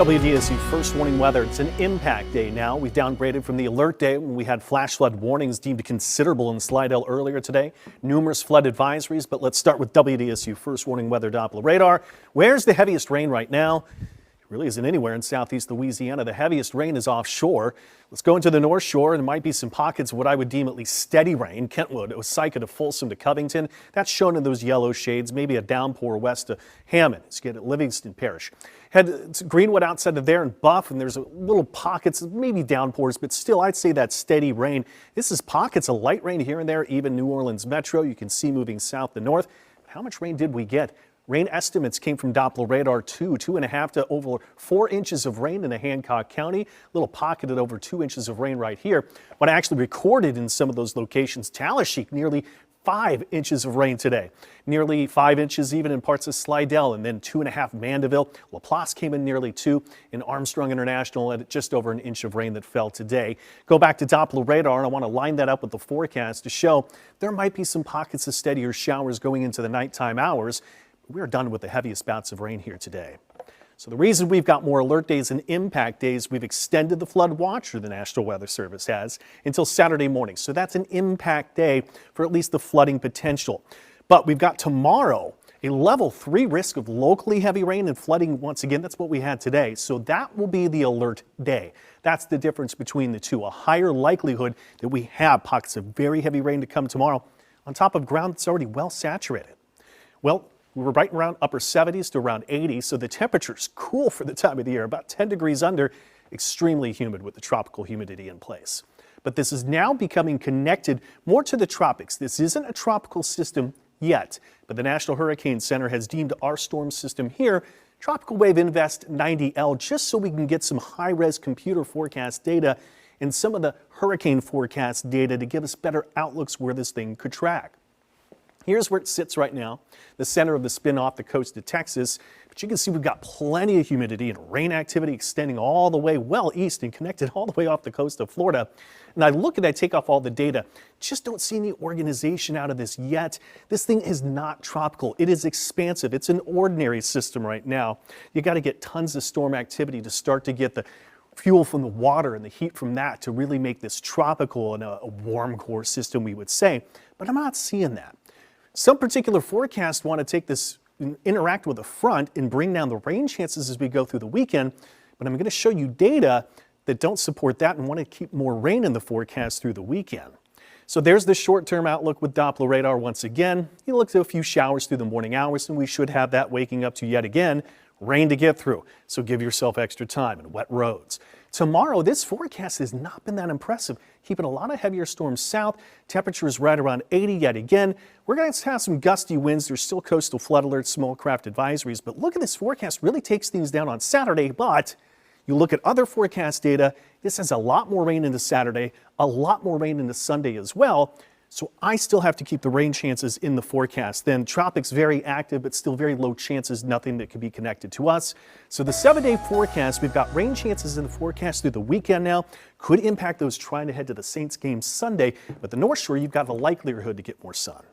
WDSU first warning weather. It's an impact day now. We downgraded from the alert day when we had flash flood warnings deemed considerable in Slidell earlier today. Numerous flood advisories, but let's start with WDSU first warning weather Doppler radar. Where's the heaviest rain right now? Really isn't anywhere in southeast Louisiana. The heaviest rain is offshore. Let's go into the North Shore. There might be some pockets of what I would deem at least steady rain. Kentwood, Osika to Folsom to Covington. That's shown in those yellow shades. Maybe a downpour west to Hammond. Let's get at Livingston Parish. Head to Greenwood outside of there and Buff, and there's a little pockets, maybe downpours, but still I'd say that steady rain. This is pockets of light rain here and there, even New Orleans Metro. You can see moving south to north. How much rain did we get? Rain estimates came from Doppler radar 2.5 to over 4 inches of rain in Hancock County. Little pocketed over 2 inches of rain right here. What I actually recorded in some of those locations, Tallahassee, nearly 5 inches of rain today. Nearly 5 inches even in parts of Slidell, and then 2.5 Mandeville. LaPlace came in nearly 2, and Armstrong International at just over an inch of rain that fell today. Go back to Doppler radar, and I want to line that up with the forecast to show there might be some pockets of steadier showers going into the nighttime hours. We're done with the heaviest bouts of rain here today. So the reason we've got more alert days and impact days, we've extended the flood watch, or the National Weather Service has, until Saturday morning. So that's an impact day for at least the flooding potential. But we've got tomorrow a level 3 risk of locally heavy rain and flooding once again. That's what we had today. So that will be the alert day. That's the difference between the two. A higher likelihood that we have pockets of very heavy rain to come tomorrow on top of ground that's already well saturated. Well, we were right around upper 70s to around 80, so the temperature's cool for the time of the year, about 10 degrees under, extremely humid with the tropical humidity in place. But this is now becoming connected more to the tropics. This isn't a tropical system yet, but the National Hurricane Center has deemed our storm system here Tropical Wave Invest 90L, just so we can get some high-res computer forecast data and some of the hurricane forecast data to give us better outlooks where this thing could track. Here's where it sits right now, the center of the spin off the coast of Texas. But you can see we've got plenty of humidity and rain activity extending all the way well east and connected all the way off the coast of Florida. And I look at that, take off all the data, just don't see any organization out of this yet. This thing is not tropical. It is expansive. It's an ordinary system right now. You got to get tons of storm activity to start to get the fuel from the water and the heat from that to really make this tropical and a warm core system, we would say. But I'm not seeing that. Some particular forecasts want to take this and interact with the front and bring down the rain chances as we go through the weekend, but I'm going to show you data that don't support that and want to keep more rain in the forecast through the weekend. So there's the short-term outlook with Doppler radar once again. You look to a few showers through the morning hours, and we should have that waking up to yet again rain to get through, so give yourself extra time and wet roads. Tomorrow, this forecast has not been that impressive, keeping a lot of heavier storms south. Temperatures right around 80 yet again. We're going to have some gusty winds. There's still coastal flood alerts, small craft advisories, but look at this forecast, really takes things down on Saturday. But you look at other forecast data, this has a lot more rain into Saturday, a lot more rain into Sunday as well. So I still have to keep the rain chances in the forecast. Then tropics very active, but still very low chances, nothing that could be connected to us. So the 7-day forecast, we've got rain chances in the forecast through the weekend now. Could impact those trying to head to the Saints game Sunday, but the North Shore, you've got the likelihood to get more sun.